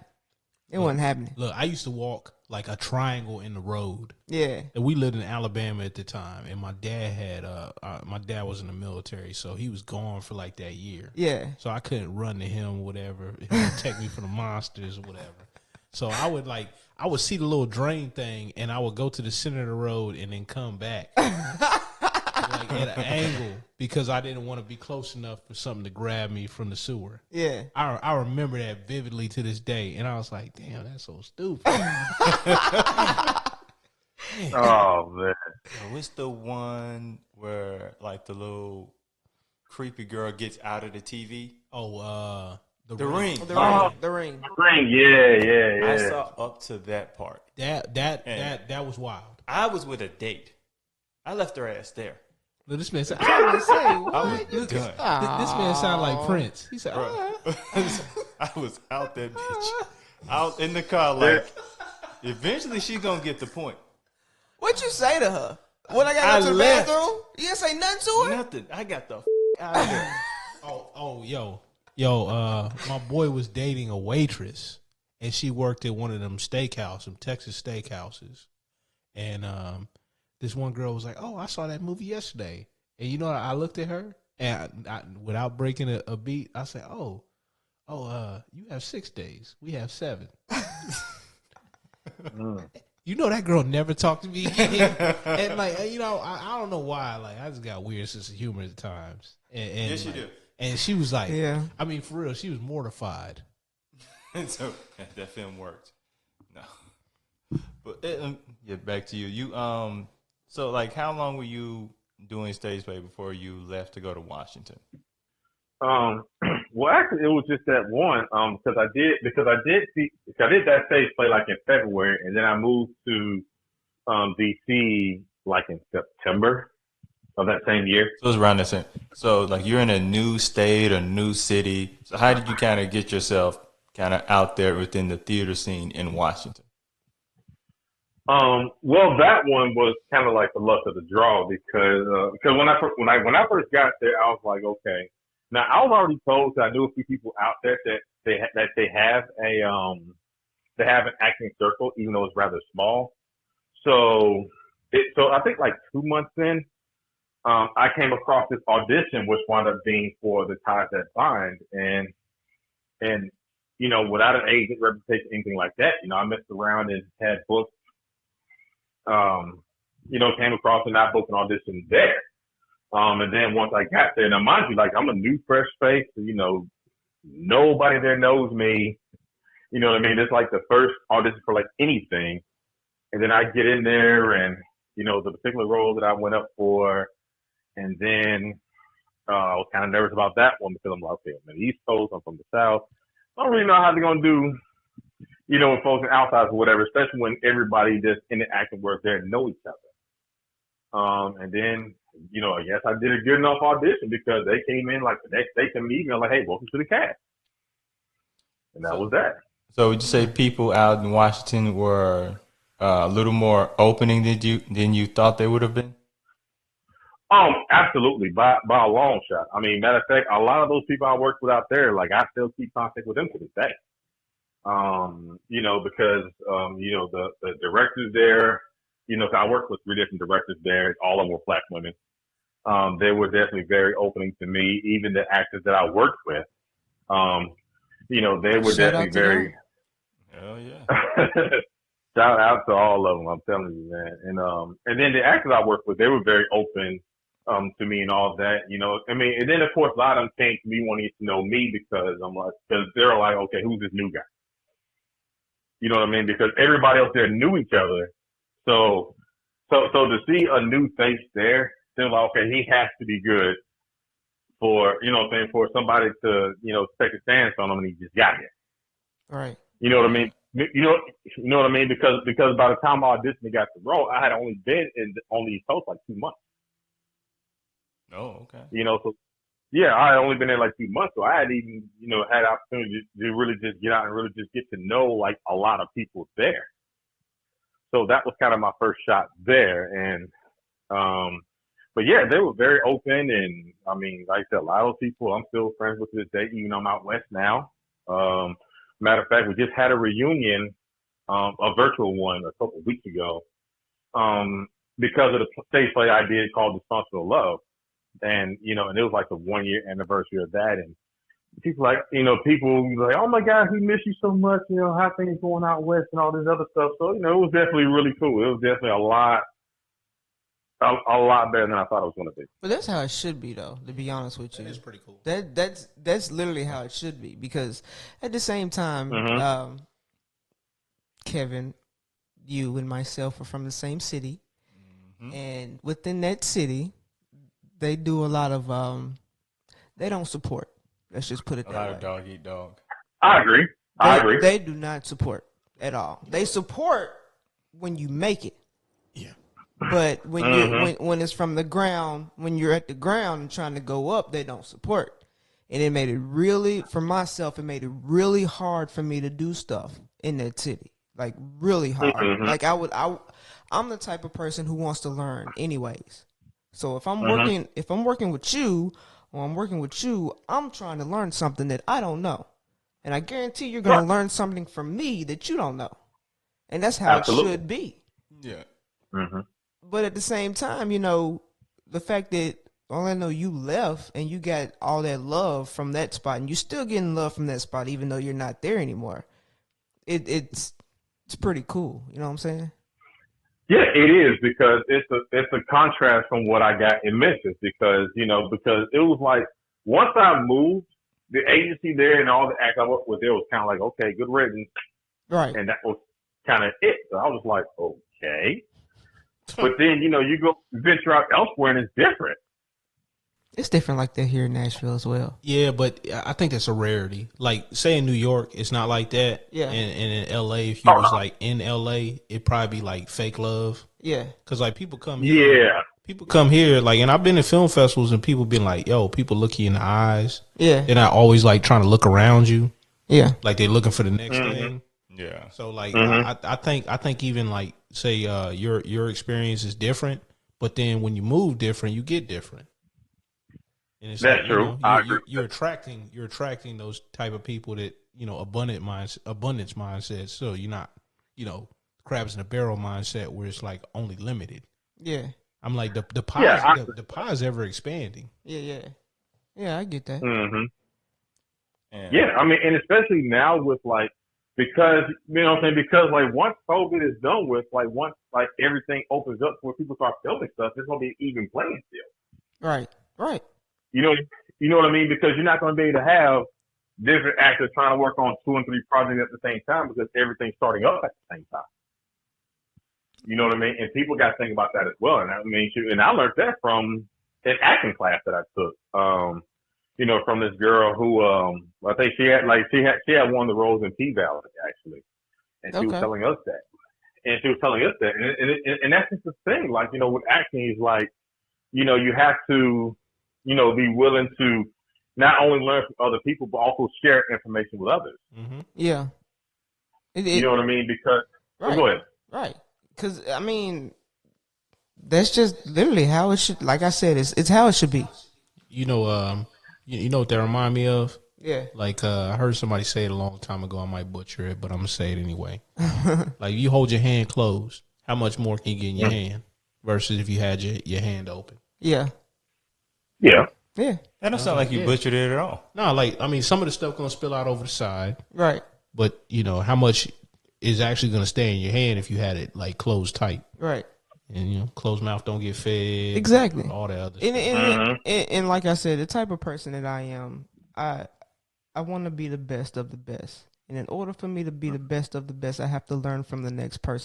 Speaker 4: It wasn't happening.
Speaker 6: Look, I used to walk like a triangle in the road.
Speaker 4: Yeah.
Speaker 6: And we lived in Alabama at the time, and my dad was in the military, so he was gone for like that year.
Speaker 4: Yeah.
Speaker 6: So I couldn't run to him, whatever. He would protect me from the monsters or whatever. So I would see the little drain thing, and I would go to the center of the road and then come back. Like at an angle because I didn't want to be close enough for something to grab me from the sewer.
Speaker 4: Yeah.
Speaker 6: I remember that vividly to this day, and I was like, damn, that's so stupid.
Speaker 5: Oh man.
Speaker 3: What's the one where like the little creepy girl gets out of the TV?
Speaker 6: Oh,
Speaker 3: The Ring.
Speaker 4: The Ring.
Speaker 5: Ring, yeah.
Speaker 3: I saw up to that part.
Speaker 6: That was wild.
Speaker 3: I was with a date. I left her ass there.
Speaker 6: Look, this man said,
Speaker 4: I was say, what?
Speaker 3: I was done.
Speaker 6: this man sounded like Prince. He said,
Speaker 3: I was out that bitch. Out in the car like, eventually she's going to get the point.
Speaker 4: What'd you say to her? When I got into the
Speaker 3: left.
Speaker 4: bathroom? You didn't say nothing to her?
Speaker 3: Nothing. I got the out of there.
Speaker 6: yo, my boy was dating a waitress, and she worked at one of them steakhouses, some Texas steakhouses. And this one girl was like, oh, I saw that movie yesterday. And you know, I looked at her, and I without breaking a beat, I said, you have 6 days. We have 7. You know that girl never talked to me again. And like, you know, I don't know why. Like, I just got weird sense of humor at times. And
Speaker 3: Yes,
Speaker 6: like,
Speaker 3: you do.
Speaker 6: And she was like,
Speaker 4: Yeah.
Speaker 6: I mean, for real, she was mortified.
Speaker 3: So that film worked. No, but get back to you. You so like, how long were you doing stage play before you left to go to Washington?
Speaker 5: Well, actually, it was just that one. Because I did that stage play like in February, and then I moved to D.C. like in September of that same year.
Speaker 3: So it was around the same. So like, you're in a new state, a new city. So how did you kind of get yourself kind of out there within the theater scene in Washington?
Speaker 5: Well, that one was kind of like the luck of the draw because when I first got there, I was like, okay. Now I was already told that I knew a few people out there that they have an acting circle, even though it's rather small. So I think like 2 months in, I came across this audition, which wound up being for The Ties That Bind, and you know, without an agent reputation, anything like that, you know, I messed around and had booked, you know, came across and I booked an audition there. And then once I got there, now mind you, like I'm a new fresh face, so, you know, nobody there knows me. You know what I mean? It's like the first audition for like anything. And then I get in there and, you know, the particular role that I went up for. And then I was kind of nervous about that one because I'm like, okay, I'm in the East Coast, I'm from the South. I don't really know how they're going to do, you know, with folks in outside or whatever, especially when everybody that's in the acting work there know each other. And then, I guess I did a good enough audition because they came in like the next day to me and they're like, hey, welcome to the cast. And that was that.
Speaker 3: So would you say people out in Washington were a little more opening than you thought they would have been?
Speaker 5: Absolutely, by a long shot. I mean, matter of fact, a lot of those people I worked with out there, like I still keep contact with them to this day. Because the directors there, so I worked with 3 different directors there. All of them were black women. They were definitely very opening to me. Even the actors that I worked with, they were definitely very.
Speaker 3: Hell yeah!
Speaker 5: Shout out to all of them. I'm telling you, man. And then the actors I worked with, they were very open to me and all of that. And then of course a lot of them came to me wanting to know me because they're like, okay, who's this new guy? You know what I mean? Because everybody else there knew each other. So to see a new face there, they're like, okay, he has to be good for, for somebody to, take a stance on him, and he just got here.
Speaker 4: Right.
Speaker 5: You know what I mean? You know what I mean? Because by the time I auditioned and got the role, I had only been on the East Coast like 2 months.
Speaker 3: Oh, okay.
Speaker 5: So yeah, I had only been there like 2 months, so I had even, had opportunity to really just get out and really just get to know like a lot of people there. So that was kind of my first shot there. And, but yeah, they were very open. And I mean, like I said, a lot of people I'm still friends with to this day, even though I'm out west now. Matter of fact, we just had a reunion, a virtual one a couple of weeks ago, because of the stage play I did called Dysfunctional Love. And, and it was like the 1-year anniversary of that. And people people like, oh my God, we miss you so much. How things going out west and all this other stuff. So, it was definitely really cool. It was definitely a lot better than I thought it was going to be.
Speaker 4: But that's how it should be, though, to be honest with you.
Speaker 6: It's pretty cool.
Speaker 4: That's literally how it should be, because at the same time, Kevin, you and myself are from the same city. Mm-hmm. And within that city, they do a lot of they don't support. Let's just put it that way. A lot
Speaker 3: of dog eat dog.
Speaker 5: I agree.
Speaker 4: They do not support at all. They support when you make it.
Speaker 6: Yeah.
Speaker 4: But when it's from the ground, when you're at the ground and trying to go up, they don't support. And it made it really, for myself, it made it really hard for me to do stuff in that city. Like really hard. Mm-hmm. Like I'm the type of person who wants to learn anyways. So if I'm working with you, or I'm working with you, I'm trying to learn something that I don't know. And I guarantee you're going to learn something from me that you don't know. And that's how it should be.
Speaker 3: Yeah.
Speaker 5: Mm-hmm.
Speaker 4: But at the same time, the fact that Orlando, you left and you got all that love from that spot, and you're still getting love from that spot even though you're not there anymore. It's pretty cool. You know what I'm saying?
Speaker 5: Yeah, it is, because it's a contrast from what I got in Memphis, because it was like once I moved, the agency there and all the acts I worked with there was kind of like, okay, good riddance.
Speaker 4: Right.
Speaker 5: And that was kind of it. So I was like, okay. But then, you go venture out elsewhere and it's different.
Speaker 4: It's different like that here in Nashville as well.
Speaker 6: Yeah, but I think that's a rarity. Like, say in New York, it's not like that.
Speaker 4: Yeah.
Speaker 6: And in LA, if you was like in LA, it'd probably be like fake love.
Speaker 4: Yeah.
Speaker 6: Because like people come here.
Speaker 5: Yeah.
Speaker 6: People come here, like, and I've been to film festivals and people been like, yo, people look you in the eyes.
Speaker 4: Yeah.
Speaker 6: They're not always like trying to look around you.
Speaker 4: Yeah.
Speaker 6: Like they're looking for the next
Speaker 5: Mm-hmm.
Speaker 6: thing.
Speaker 3: Yeah.
Speaker 6: So like, I think even like, say, your experience is different, but then when you move different, you get different. And it's
Speaker 5: that's
Speaker 6: like,
Speaker 5: true.
Speaker 6: You're attracting those type of people that, abundance mindset. So you're not, crabs in a barrel mindset where it's like only limited.
Speaker 4: Yeah.
Speaker 6: I'm like the pie is ever expanding.
Speaker 4: Yeah, I get that.
Speaker 5: Mm-hmm.
Speaker 3: Yeah,
Speaker 5: I mean, and especially now with like, because because like once COVID is done with, like once like everything opens up where people start filming stuff, it's gonna be an even playing field.
Speaker 4: Right.
Speaker 5: You know what I mean? Because you're not gonna be able to have different actors trying to work on 2 and 3 projects at the same time, because everything's starting up at the same time. You know what I mean? And people got to think about that as well. And I mean, and I learned that from an acting class that I took. From this girl who, I think she had one of the roles in P-Valley actually, and she was telling us that. And she was telling us that, and that's just the thing. Like, you know, with acting is like, you know, you have to, you know, be willing to not only learn from other people, but also share information with others.
Speaker 6: Mm-hmm.
Speaker 4: Yeah.
Speaker 5: You know what I mean? Because
Speaker 4: right,
Speaker 5: go ahead.
Speaker 4: Right. Because I mean, that's just literally how it should. Like I said, it's how it should be.
Speaker 6: You know, you know what that remind me of?
Speaker 4: Yeah.
Speaker 6: Like I heard somebody say it a long time ago. I might butcher it, but I'm gonna say it anyway. Like you hold your hand closed, how much more can you get in your hand versus if you had your hand open?
Speaker 4: Yeah.
Speaker 5: Yeah.
Speaker 4: Yeah.
Speaker 3: That don't sound like you butchered it at all.
Speaker 6: No, like I mean, some of the stuff gonna spill out over the side,
Speaker 4: Right.
Speaker 6: but you know how much is actually gonna stay in your hand if you had it like closed tight.
Speaker 4: Right.
Speaker 6: And you know, closed mouth don't get fed.
Speaker 4: Exactly.
Speaker 6: All that other
Speaker 4: And,
Speaker 6: stuff.
Speaker 4: and like I said, the type of person that I am, I want to be the best of the best. And in order for me to be the best of the best, I have to learn from the next person.